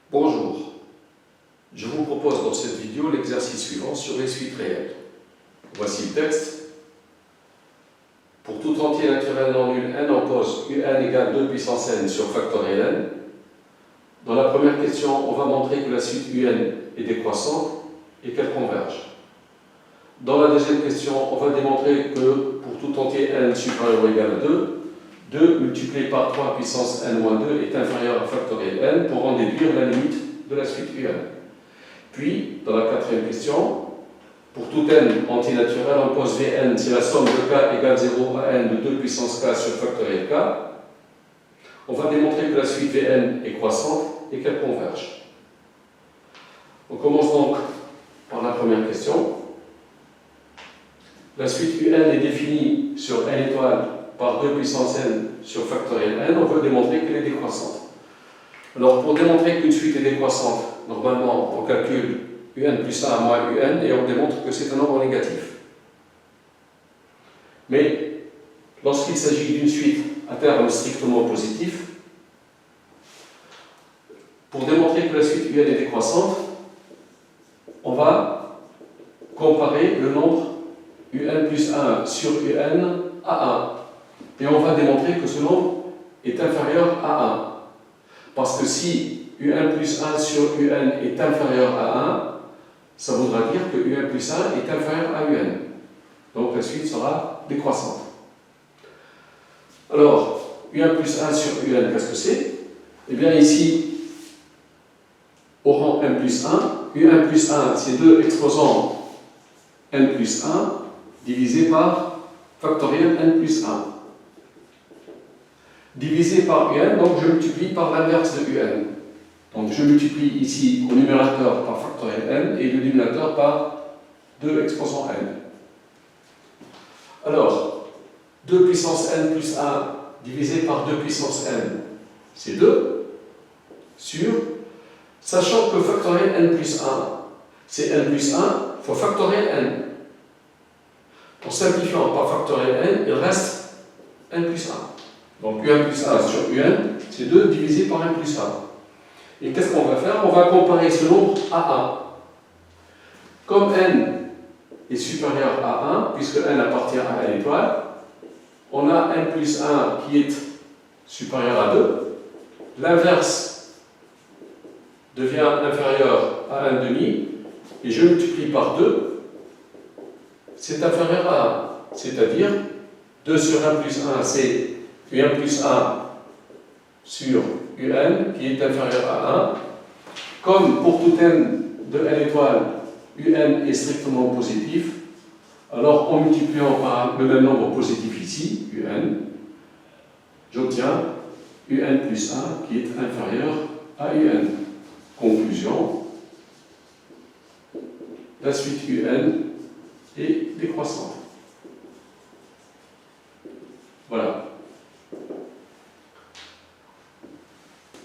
Bonjour, je vous propose dans cette vidéo l'exercice suivant sur les suites réelles. Voici le texte. Pour tout entier naturel non nul, n en pose un égale 2 puissance n sur factoriel n. Dans la première question, on va montrer que la suite un est décroissante et qu'elle converge. Dans la deuxième question, on va démontrer que pour tout entier n supérieur ou égal à 2, 2 multiplié par 3 puissance n-2 est inférieur à factoriel n pour en déduire la limite de la suite un. Puis, dans la quatrième question, pour tout n entier naturel, on pose Vn si la somme de k égale 0 à n de 2 puissance k sur factoriel k. On va démontrer que la suite Vn est croissante et qu'elle converge. On commence donc par la première question. La suite un est définie sur n étoile par 2 puissance n sur factoriel n. On veut démontrer qu'elle est décroissante. Alors, pour démontrer qu'une suite est décroissante, normalement, on calcule un plus 1 moins un et on démontre que c'est un nombre négatif. Mais, lorsqu'il s'agit d'une suite à terme strictement positif, pour démontrer que la suite un est décroissante, on va comparer le nombre un plus 1 sur un à 1. Et on va démontrer que ce nombre est inférieur à 1. Parce que si un plus 1 sur un est inférieur à 1, ça voudra dire que un plus 1 est inférieur à un. Donc la suite sera décroissante. Alors, un plus 1 sur un, qu'est-ce que c'est? Eh bien ici, au rang n plus 1, un plus 1, c'est 2 exposants n plus 1 divisé par factoriel n plus 1. Divisé par un, donc je multiplie par l'inverse de un. Donc je multiplie ici au numérateur par factoriel n et le dénominateur par 2 exposant n. Alors, 2 puissance n plus 1 divisé par 2 puissance n, c'est 2 sur, sachant que factoriel n plus 1, c'est n plus 1 fois factoriel n. En simplifiant par factoriel n, il reste n plus 1. Donc un plus 1 sur un, c'est 2 divisé par 1 plus 1. Et qu'est-ce qu'on va faire? On va comparer ce nombre à 1. Comme n est supérieur à 1, puisque n appartient à n étoile, on a n plus 1 qui est supérieur à 2. L'inverse devient inférieur à 1,5, et je multiplie par 2, c'est inférieur à 1. C'est-à-dire, 2 sur 1 plus 1, c'est un plus 1 sur un qui est inférieur à 1. Comme pour tout n de n étoile, un est strictement positif, alors en multipliant par le même nombre positif ici, un, j'obtiens un plus 1 qui est inférieur à un. Conclusion, la suite un est décroissante. Voilà.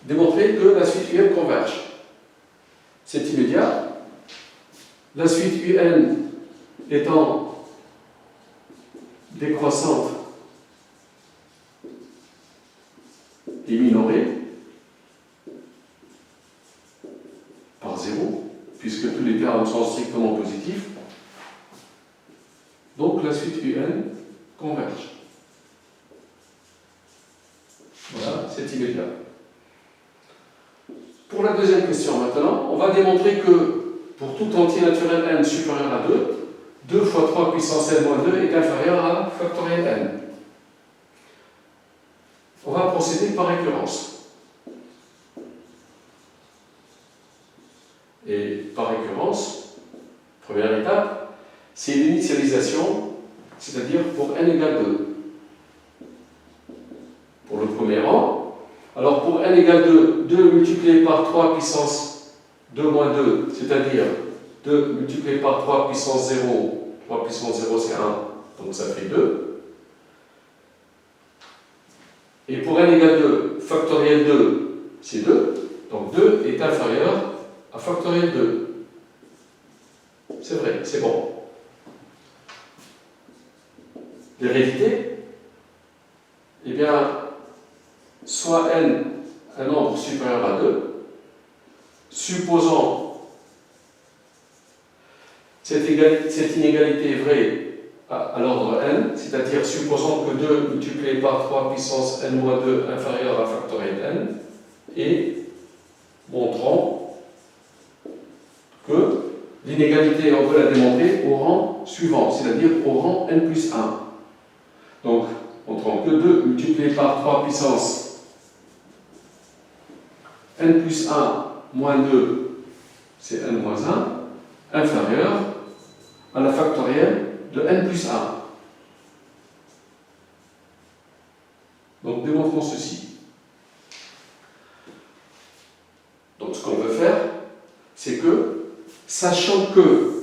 Démontrer que la suite un converge. C'est immédiat. La suite un étant décroissante et minorée par 0, puisque tous les termes sont strictement positifs, donc la suite un converge. Voilà, c'est immédiat. Pour la deuxième question maintenant, on va démontrer que pour tout entier naturel n supérieur à 2, 2 fois 3 puissance n moins 2 est inférieur à factoriel n. On va procéder par récurrence. Et par récurrence, première étape, c'est l'initialisation, c'est-à-dire pour n égale 2. Pour le premier rang, alors pour n égale 2, 2 multiplié par 3 puissance 2 moins 2, c'est-à-dire 2 multiplié par 3 puissance 0, 3 puissance 0 c'est 1, donc ça fait 2. Et pour n égale 2, factoriel 2, c'est 2, donc 2 est inférieur à factoriel 2. C'est vrai, c'est bon. L'hérédité, eh bien, soit n un nombre supérieur à 2, supposons cette inégalité est vraie à l'ordre n, c'est-à-dire supposons que 2 multiplié par 3 puissance n-2 inférieur à factoriel n, et montrons que l'inégalité, on peut la démontrer au rang suivant, c'est-à-dire au rang n plus 1. Donc, montrons que 2 multiplié par 3 puissance n plus 1 moins 2, c'est n moins 1, inférieur à la factorielle de n plus 1. Donc, démontrons ceci. Donc, ce qu'on veut faire, c'est que, sachant que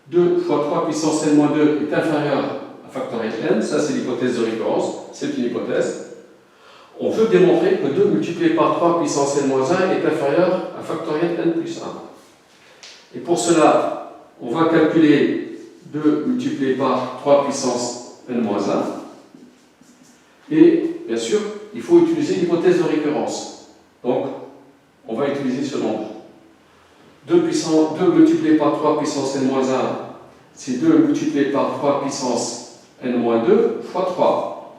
2 fois 3 puissance n-2 est inférieur à factoriel n, ça c'est l'hypothèse de référence, c'est une hypothèse, on veut démontrer que 2 multiplié par 3 puissance n-1 est inférieur à factoriel n plus 1. Et pour cela, on va calculer 2 multiplié par 3 puissance n-1. Et bien sûr, il faut utiliser l'hypothèse de récurrence. Donc, on va utiliser ce nombre. 2 multiplié par 3 puissance n-1, c'est 2 multiplié par 3 puissance n-2 fois 3.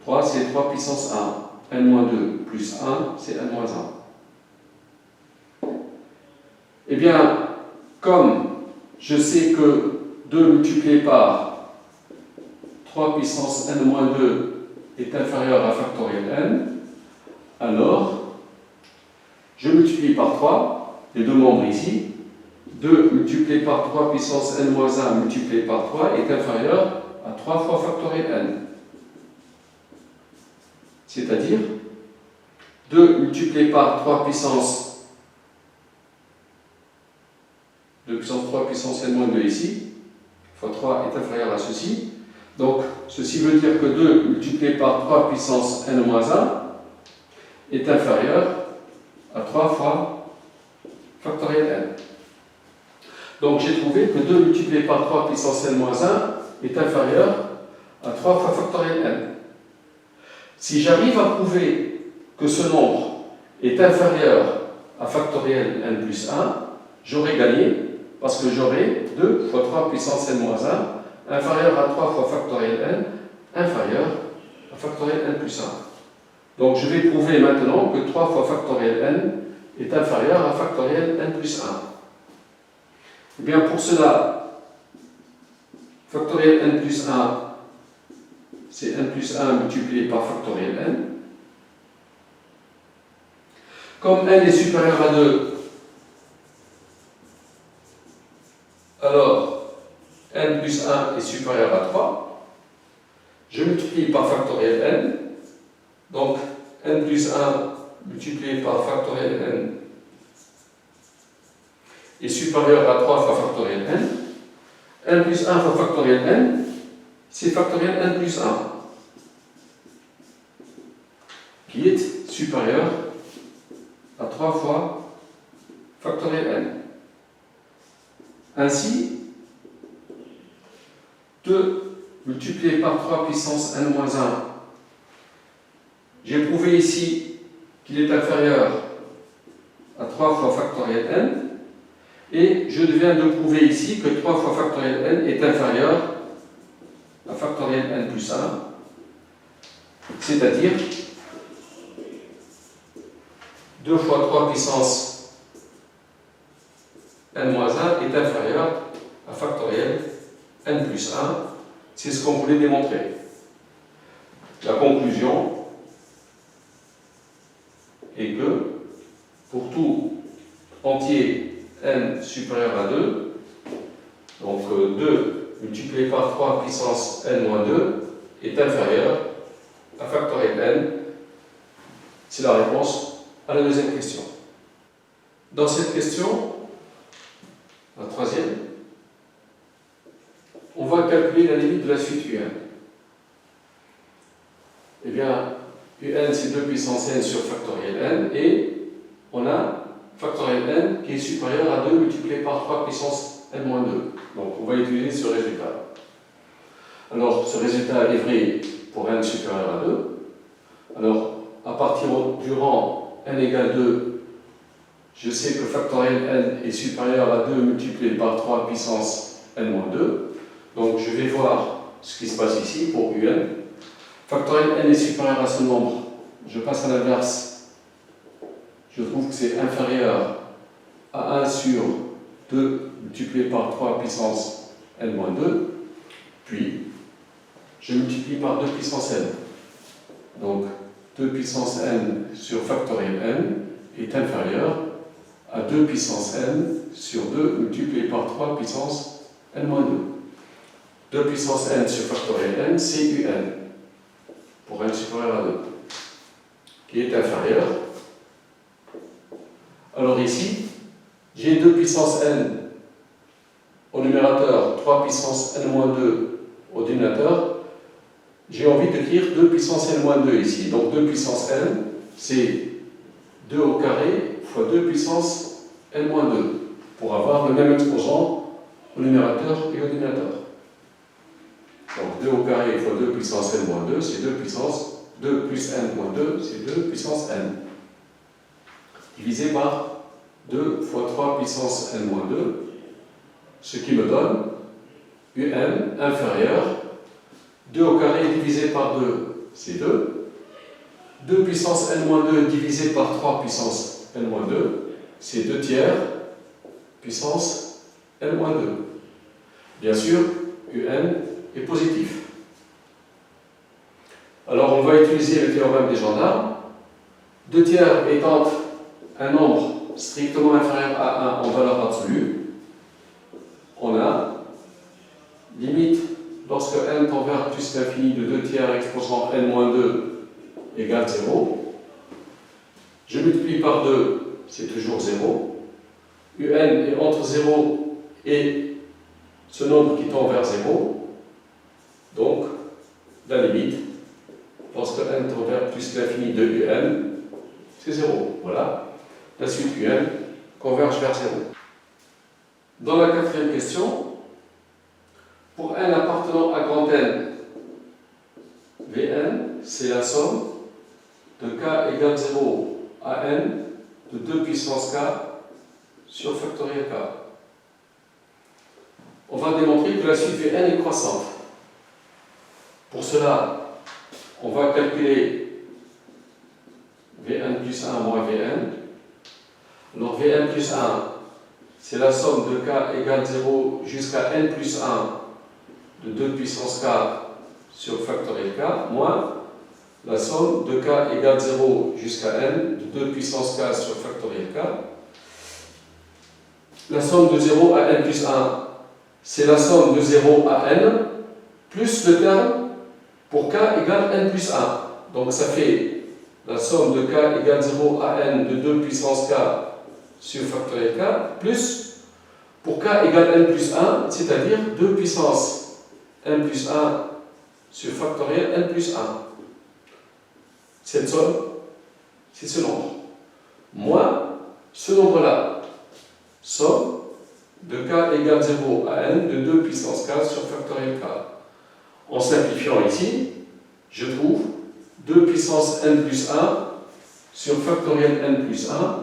3, c'est 3 puissance 1. n-2 plus 1, c'est n-1. Eh bien, comme je sais que 2 multiplié par 3 puissance n-2 est inférieur à factoriel n, alors je multiplie par 3 les deux membres ici. 2 multiplié par 3 puissance n-1 multiplié par 3 est inférieur à 3 fois factoriel n. C'est-à-dire 2 multiplié par 3 puissance 3 puissance n-2 ici, fois 3 est inférieur à ceci. Donc, ceci veut dire que 2 multiplié par 3 puissance n-1 est inférieur à 3 fois factoriel n. Donc, j'ai trouvé que 2 multiplié par 3 puissance n-1 est inférieur à 3 fois factoriel n. Si j'arrive à prouver que ce nombre est inférieur à factoriel n plus 1, j'aurai gagné, parce que j'aurai 2 fois 3 puissance n-1 inférieur à 3 fois factoriel n, inférieur à factoriel n plus 1. Donc je vais prouver maintenant que 3 fois factoriel n est inférieur à factoriel n plus 1. Et bien pour cela, factoriel n plus 1, c'est n plus 1 multiplié par factoriel n. Comme n est supérieur à 2, alors n plus 1 est supérieur à 3. Je multiplie par factoriel n. Donc n plus 1 multiplié par factoriel n est supérieur à 3 fois factoriel n. n plus 1 fois factoriel n, c'est factoriel n plus 1, qui est supérieur à 3 fois factoriel n. Ainsi, 2 multiplié par 3 puissance n-1, j'ai prouvé ici qu'il est inférieur à 3 fois factoriel n, et je viens de prouver ici que 3 fois factoriel n est inférieur à factoriel n plus 1, c'est-à-dire 2 fois 3 puissance n-1 est inférieur à factoriel n plus 1. C'est ce qu'on voulait démontrer. La conclusion est que pour tout entier n supérieur à 2, donc 2 multiplié par 3 puissance n-2 est inférieur à factoriel n. C'est la réponse à la deuxième question. Dans cette question, la troisième, on va calculer la limite de la suite un. Eh bien, un c'est 2 puissance n sur factoriel n, et on a factoriel n qui est supérieur à 2 multiplié par 3 puissance n-2. Donc on va utiliser ce résultat. Alors ce résultat est vrai pour n supérieur à 2. Alors à partir du rang n égale 2, je sais que factoriel n est supérieur à 2 multiplié par 3 puissance n-2. Donc je vais voir ce qui se passe ici pour un. Factoriel n est supérieur à ce nombre. Je passe à l'inverse. Je trouve que c'est inférieur à 1 sur 2 multiplié par 3 puissance n-2. Puis, je multiplie par 2 puissance n. Donc, 2 puissance n sur factoriel n est inférieur à 2 puissance n sur 2 multiplié par 3 puissance n-2. 2 puissance n sur factoriel n, c'est un, pour n supérieur à 2, qui est inférieur. Alors ici, j'ai 2 puissance n au numérateur, 3 puissance n-2 au dénominateur. J'ai envie d'écrire 2 puissance n-2 ici. Donc 2 puissance n, c'est 2 au carré fois 2 puissance n-2, pour avoir le même exposant au numérateur et au dénominateur. Donc 2 au carré fois 2 puissance n-2, c'est 2 puissance 2 plus n-2, c'est 2 puissance n. Divisé par 2 fois 3 puissance n-2, ce qui me donne un inférieur. 2 au carré divisé par 2, c'est 2. 2 puissance n-2 divisé par 3 puissance n-2, c'est 2 tiers puissance n-2. Bien sûr, un est positif. Alors on va utiliser le théorème des gendarmes. 2 tiers étant un nombre strictement inférieur à 1 en valeur absolue, on a limite lorsque n tend vers plus l'infini de 2 tiers exposant n-2 égale 0. Je multiplie par 2, c'est toujours 0. Un est entre 0 et ce nombre qui tend vers 0. Donc, la limite, lorsque n tend vers plus l'infini de un, c'est 0. Voilà. La suite un converge vers 0. Dans la quatrième question, pour n appartenant à grand N, Vn, c'est la somme de k égale 0 à n de 2 puissance k sur factoriel k. On va démontrer que la suite Vn est croissante. Pour cela, on va calculer Vn plus 1 moins Vn. Alors Vn plus 1, c'est la somme de k égale 0 jusqu'à n plus 1 de 2 puissance k sur factoriel k, moins la somme de k égale 0 jusqu'à n de 2 puissance k sur factoriel k. La somme de 0 à n plus 1, c'est la somme de 0 à n plus le terme pour k égale n plus 1. Donc ça fait la somme de k égale 0 à n de 2 puissance k sur factoriel k, plus pour k égale n plus 1, c'est-à-dire 2 puissance n plus 1 sur factoriel n plus 1. Cette somme, c'est ce nombre. Moins ce nombre-là, somme de k égale 0 à n de 2 puissance k sur factoriel k. En simplifiant ici, je trouve 2 puissance n plus 1 sur factoriel n plus 1,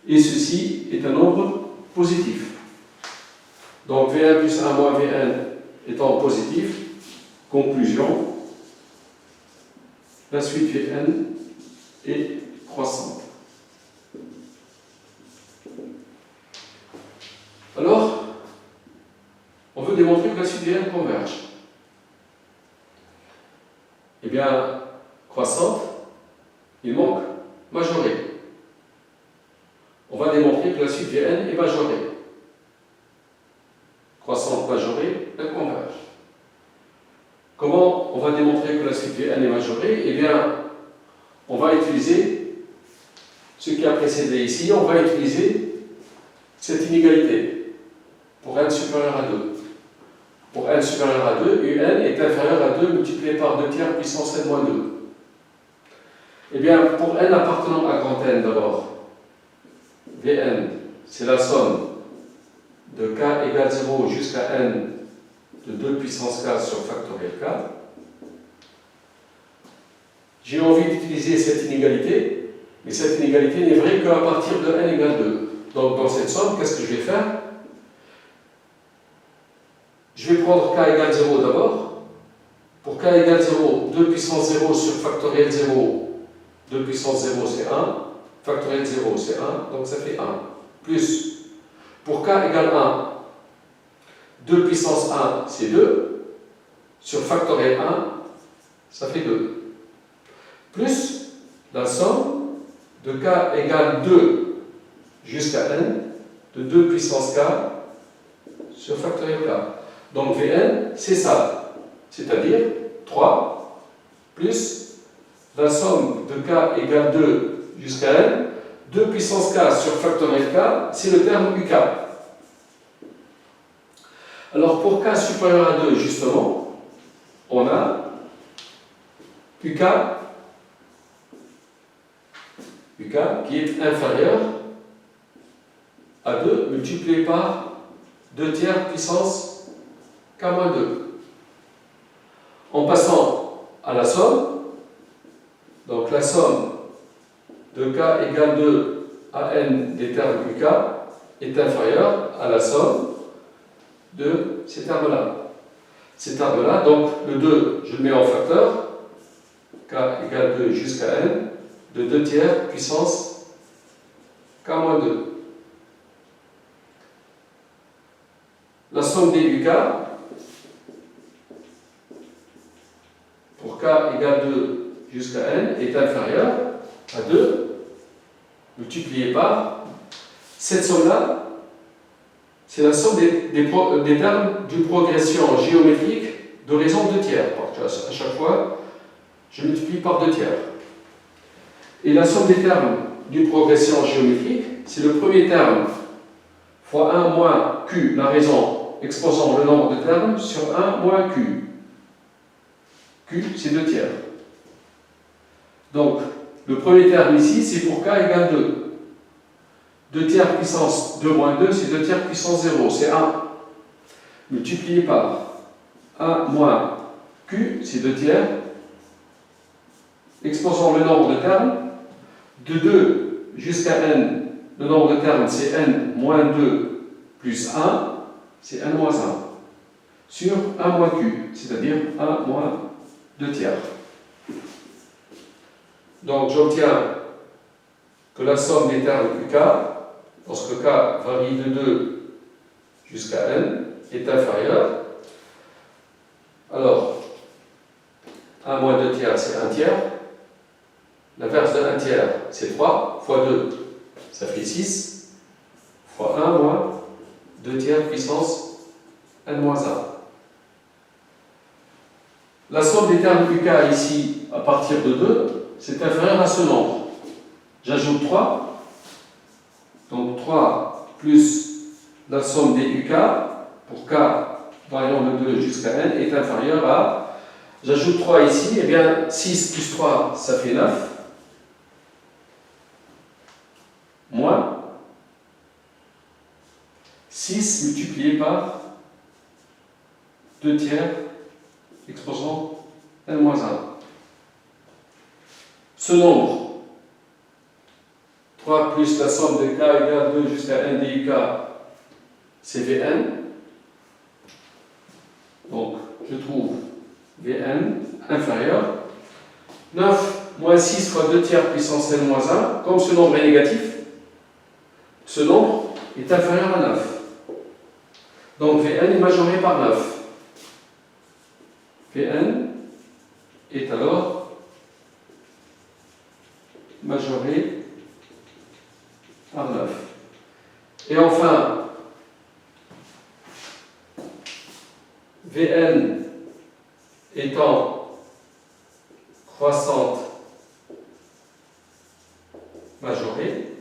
et ceci est un nombre positif. Donc Vn plus 1 moins Vn étant positif, conclusion, la suite Vn est croissante. Alors, on veut démontrer que la suite Vn converge. Eh bien, croissante, il manque majorée. On va démontrer que la suite Vn est majorée. Croissante majorée, elle converge. Comment on va démontrer que la suite Vn est majorée? Eh bien, on va utiliser ce qui a précédé ici, on va utiliser cette inégalité pour n supérieur à 2. Pour n supérieur à 2, un est inférieur à 2 multiplié par 2 tiers puissance n-2. Eh bien, pour n appartenant à grand N d'abord, Vn, c'est la somme de k égale 0 jusqu'à n de 2 puissance k sur factoriel k. J'ai envie d'utiliser cette inégalité, Mais cette inégalité n'est vraie qu'à partir de n égale 2. Donc dans cette somme, qu'est-ce que je vais faire? Je vais prendre k égale 0 d'abord. Pour k égale 0, 2 puissance 0 sur factoriel 0, 2 puissance 0 c'est 1, factoriel 0 c'est 1, donc ça fait 1. Plus, pour k égale 1, 2 puissance 1 c'est 2, sur factoriel 1, ça fait 2. Plus la somme de k égale 2 jusqu'à n de 2 puissance k sur factoriel k. Donc Vn, c'est ça, c'est-à-dire 3 plus la somme de k égale 2 jusqu'à n, 2 puissance k sur factoriel k, c'est le terme uk. Alors pour k supérieur à 2, justement, on a uk qui est inférieur à 2 multiplié par 2 tiers puissance k-2. En passant à la somme, donc la somme de k égale 2 à n des termes uk est inférieure à la somme de ces termes-là. Ces termes-là, donc le 2, je le mets en facteur, k égale 2 jusqu'à n, de 2 tiers puissance k-2. La somme des uk, pour k égale 2 jusqu'à n, est inférieure à 2 multiplié par cette somme-là. C'est la somme des termes d'une progression géométrique de raison 2 tiers. À chaque fois, je multiplie par 2 tiers. Et la somme des termes d'une progression géométrique, c'est le premier terme fois 1 moins q, la raison exposant le nombre de termes, sur 1 moins q. Q, c'est 2 tiers. Donc, le premier terme ici, c'est pour k égale 2. 2 tiers puissance 2 moins 2, c'est 2 tiers puissance 0, c'est 1. Multiplié par 1 moins q, c'est 2 tiers. Exposant le nombre de termes, de 2 jusqu'à n, le nombre de termes, c'est n moins 2 plus 1, c'est n moins 1. Sur 1 moins q, c'est-à-dire 1 moins 2 tiers. Donc j'obtiens que la somme des termes uk, lorsque k varie de 2 jusqu'à n, est inférieure. Alors, 1 moins 2 tiers, c'est 1 tiers. L'inverse de 1 tiers, c'est 3, fois 2, ça fait 6, fois 1 moins 2 tiers puissance n moins 1. La somme des termes uk ici, à partir de 2, c'est inférieur à ce nombre. J'ajoute 3, donc 3 plus la somme des uk, pour k variant de 2 jusqu'à n, est inférieur à, j'ajoute 3 ici, et bien 6 plus 3, ça fait 9, moins 6 multiplié par 2 tiers exposant n moins 1. Ce nombre, 3 plus la somme de k égale 2 jusqu'à n duk, c'est Vn. Donc, je trouve Vn inférieur. 9 moins 6 fois 2 tiers puissance n moins 1, comme ce nombre est négatif, ce nombre est inférieur à 9. Donc Vn est majoré par 9. Vn est alors majoré par 9. Et enfin, Vn étant croissante majorée,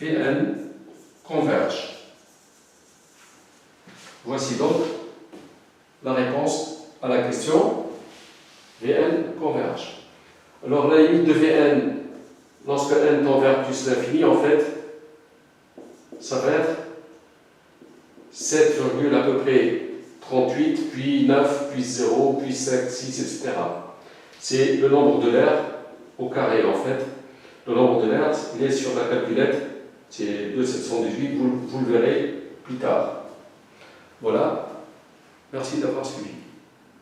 Vn converge. Voici donc la réponse à la question. Vn converge. Alors la limite de Vn, lorsque n tend vers plus l'infini, en fait, ça va être 7, à peu près 38, puis 9, puis 0, puis 5, 6, etc. C'est le nombre de l'air au carré en fait. Le nombre de Hertz, il est sur la calculette, c'est 2,718, vous le verrez plus tard. Voilà, merci d'avoir suivi.